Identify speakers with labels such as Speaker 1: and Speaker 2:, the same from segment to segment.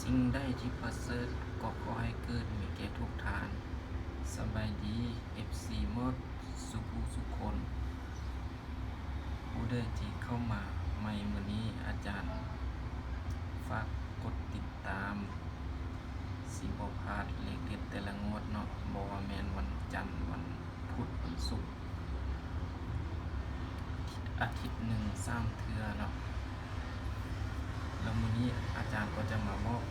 Speaker 1: สิ่งใดที่ประเสริฐก็ขอให้เกิดมีแก่ทุกทานสบายดี FC หมดสุขสุขคนผู้ใดที่เข้ามาใหม่มื้อนี้อาจารย์ฝากกดติดตามสิบ่พลาดเลขเด็ดแต่ละงวดเนาะบ่ว่าแม่นวันจันทร์วันพุธวันศุกร์อาทิตย์หนึ่ง3เทื่อเนาะแล้วมื้อนี้อาจารย์ก็จะมาบอก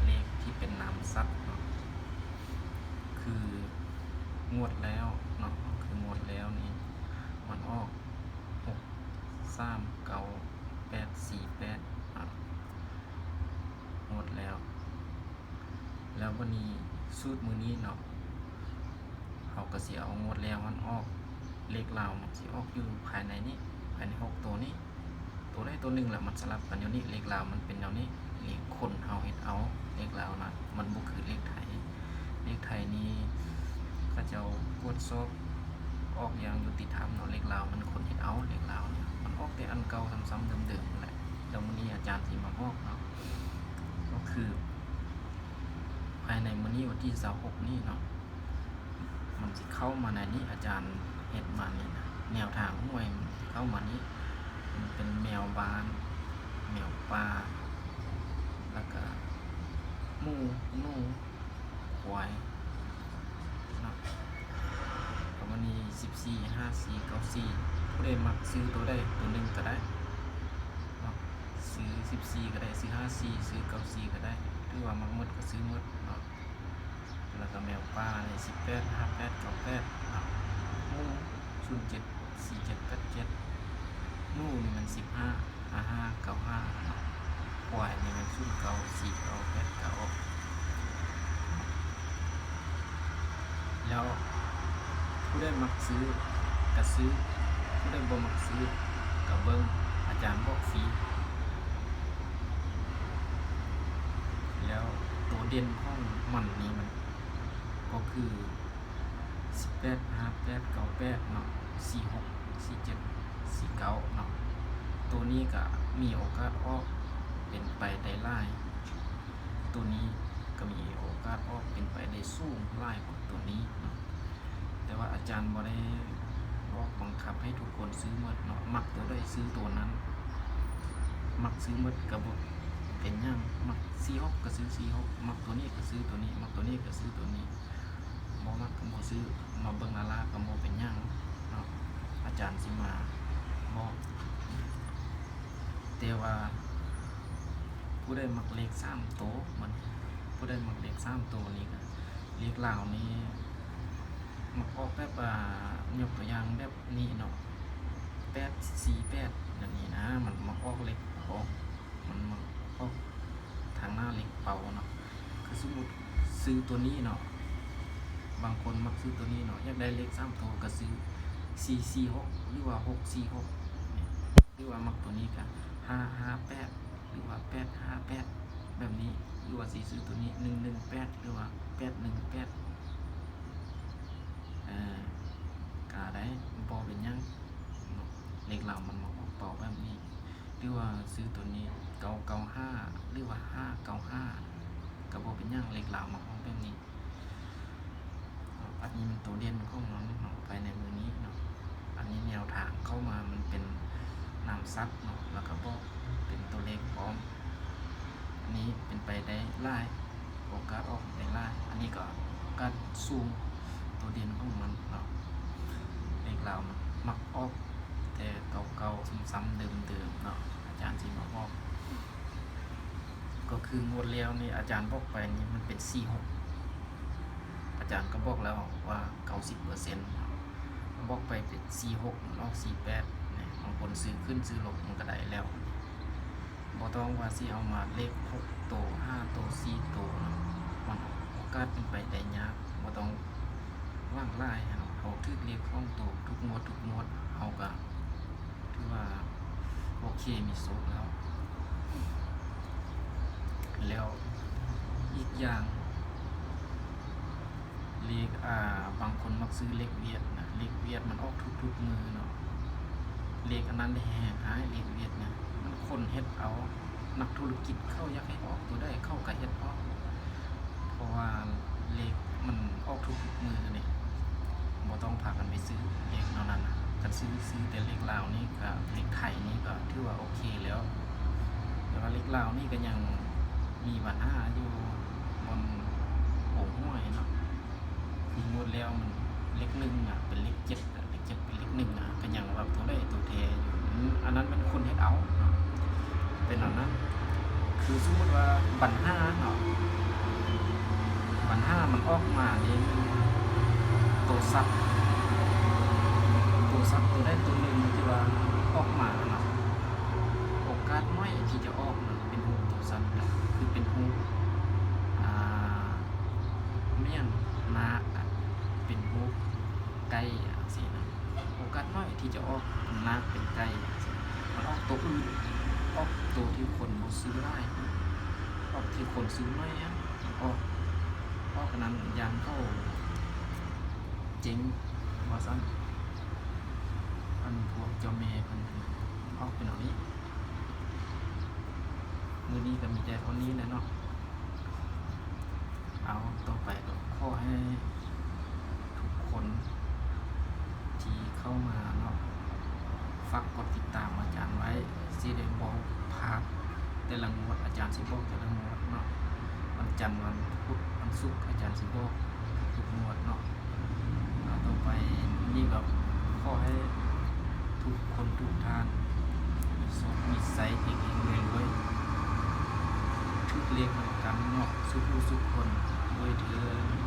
Speaker 1: เลขที่เป็นนามสัตว์เนาะคืองวดแล้วเนาะคืองวดแล้วนี่มันออก63988งวดแล้ววันนี้สูตรมื้อนี้เนาะเขาก็สิเอางวดแล้วมันออกเลขลาวมันสิออกอยู่ภายในนี้ภายใน6ตัวนี้ตัวใดตัวหนึ่งแหละมันสลับกันอยู่นี่เลขลาวมันเป็นแนวนี้เลขคนเฮาเฮ็ดเอาเลขลาวนะมันบ่คือเลขไทยนี่เขาเจ้ากวดสอบออกอย่างยุติธรรมเนาะเลขลาวมันคนเฮ็ดเอาเลขลาวเนี่ยมันออกแต่อันเก่าซ้ำๆเดิมๆนั่นแหละแล้วมื้อนี้อาจารย์สิมาบอกเนาะก็คือภายในมื้อนี้วันที่26นี้เนาะมันสิเข้ามาในนี้อาจารย์เฮ็ดมานี่นะแนวทางหวยมันสิเข้ามานี้มันเป็นแมวบ้านแมวป่าแล้วก็หมูควายเนาะวันนี้14 54 94ผู้ใดมักซื้อตัวใดตัวหนึ่งก็ได้เนาะซื้อ14ก็ได้ซื้อ54ซื้อ94ก็ได้หรือว่ามักหมดก็ซื้อหมดเนาะแล้วก็แมวป่าใน18 58 98เนาะหมู07 47 87หมูนี่มัน15 55 95เนาะควายนี่มัน09 49 89แล้วผู้ได้มักซื้อก็ซื้อผู้ได้บ่มักซื้อก็เบิ่งอาจารย์บอกฟรีแล้วตัวเด่นของมันนี่มันก็คือ18 58 98เนาะ46 47 49เนาะตัวนี้ก็มีโอกาสออกเป็นไปได้หลายตัวนี้ก็มีโอกาสออกเป็นไปได้สูงหลายกว่าตัวนี้เนาะแต่ว่าอาจารย์บ่ได้บอกบังคับให้ทุกคนซื้อหมดเนาะมักตัวใดซื้อตัวนั้นมักซื้อหมดก็บ่เป็นหยังมัก46ก็ซื้อ46มักตัวนี้ก็ซื้อตัวนี้มักตัวนี้ก็ซื้อตัวนี้บ่มักก็บ่ซื้อมาเบิ่งนาลาก็บ่เป็นหยังเนาะอาจารย์สิมาบอกแต่ว่าผู้ใดมักเลข3ตัวมันผู้ใดมักเลข3ตัวนี้ก็เลขลาวนี้มักออกแบบยกตัวอย่างแบบนี้เนาะ848นั่นนี่นะมันมักออกเลขออกมันมักออกทางหน้าเลขเป่าเนาะคือสมมุติซื้อตัวนี้เนาะบางคนมักซื้อตัวนี้เนาะอยากได้เลข3ตัวก็ซื้อ446หรือว่า646หรือว่ามักตัวนี้ก็558หรือว่า858แบบนี้หรือว่าสิซื้อตัวนี้118หรือว่า818กาได้บ่เป็นหยังเลขลาวมันมาออกเป่าแบบนี้หรือว่าซื้อตัวนี้995หรือว่า595ก็บ่เป็นหยังเลขลาวมาออกแบบนี้อันนี้มันตัวเด่นของมันเนาะภายในมือนี้เนาะอันนี้แนวทางเข้ามามันเป็นนามสัตว์เนาะแล้วก็บอกเป็นตัวเลขพร้อมอันนี้เป็นไปได้หลายโอกาสออกได้หลายอันนี้ก็โอกาสสูงตัวเด่นของมันเนาะเลขลาวมันมักออกแต่เก่าๆซ้ำๆเดิมๆเนาะอาจารย์สิมาบอกก็คืองวดแล้วนี่อาจารย์บอกไปนี่มันเป็น46อาจารย์ก็บอกแล้วว่า 90% บอกไปเป็น46ออก48เนี่ยบางคนซื้อขึ้นซื้อลงมันก็ได้แล้วบ่ต้องว่าสิเอามาเลข6ตัว5ตัว4ตัวเนาะมันโอกาสเป็นไปได้ยากบ่ต้องว่างหลายเนาะเขาถึกเลขของตัวทุกงวดเฮาก็ถือว่าโอเคมีโชคแล้วอีกอย่างเลขบางคนมักซื้อเลขเวียดนะเลขเวียดมันออกทุกมือเนาะเลขอันนั้นได้แหงหายเลขเวียดนะมันคนเฮ็ดเอา นักธุรกิจเขาอยากให้ออกตัวได้เข้ากับเฮ็ดออกเพราะว่าเลขมันออกทุกมือนี่บ่ต้องพากันไปซื้อเลขเท่านั้นนะกันซื้อแต่เลขลาวนี่ก็เลขไทยนี่ก็ถือว่าโอเคแล้ว แต่ว่าเลขลาวนี่ก็ยังมีปัญหาอยู่บนโอ่งห้วยเนาะคืองวดแล้วมันเลขหนึ่งอ่ะเป็นเลขเจ็ดอะเลขเจ็ดเป็นเลขหนึ่งอ่ะก็ยังแบบตัวได้ตัวแทอยู่อันนั้นเป็นคนเฮ็ดเอาเนาะเป็นอันนั้นคือสมมติว่าปัญหาเนาะปัญหามันออกมาเองตัวซับตัวได้ตัวหนึ่งที่ว่าออกมาเนาะโอกาสน้อยที่จะออกมันเป็นหูตัวซับคือเป็นหูเมี่ยงนาคอะเป็นหูไก่อะสินะโอกาสน้อยที่จะออกนาคเป็นไก่อะสิมันออกตัวอื่นออกตัวที่คนบ่ซื้อได้ออกที่คนซื้อไม่อะออกนั้นยันเข้าเจ๊งว่าซั่นอันพวกเจ้าแม่เพิ่นออกเป็นเอานี้มื้อนี้ก็มีแต่เท่านี้แหละเนาะเอาต่อไปก็ขอให้ทุกคนที่เข้ามาเนาะฝากกดติดตามอาจารย์ไว้สิได้บ่พลาดแต่ละงวดอาจารย์สิบอกแต่ละงวดเนาะวันจันทร์วันพุธวันศุกร์อาจารย์สิบอกทุกงวดเนาะต่อไปนี่ก็ขอให้ทุกคนทุกท่านมีไซส์เองรวยๆทุกเรียกเหมือนกันเนาะสุขคนด้วยเถิด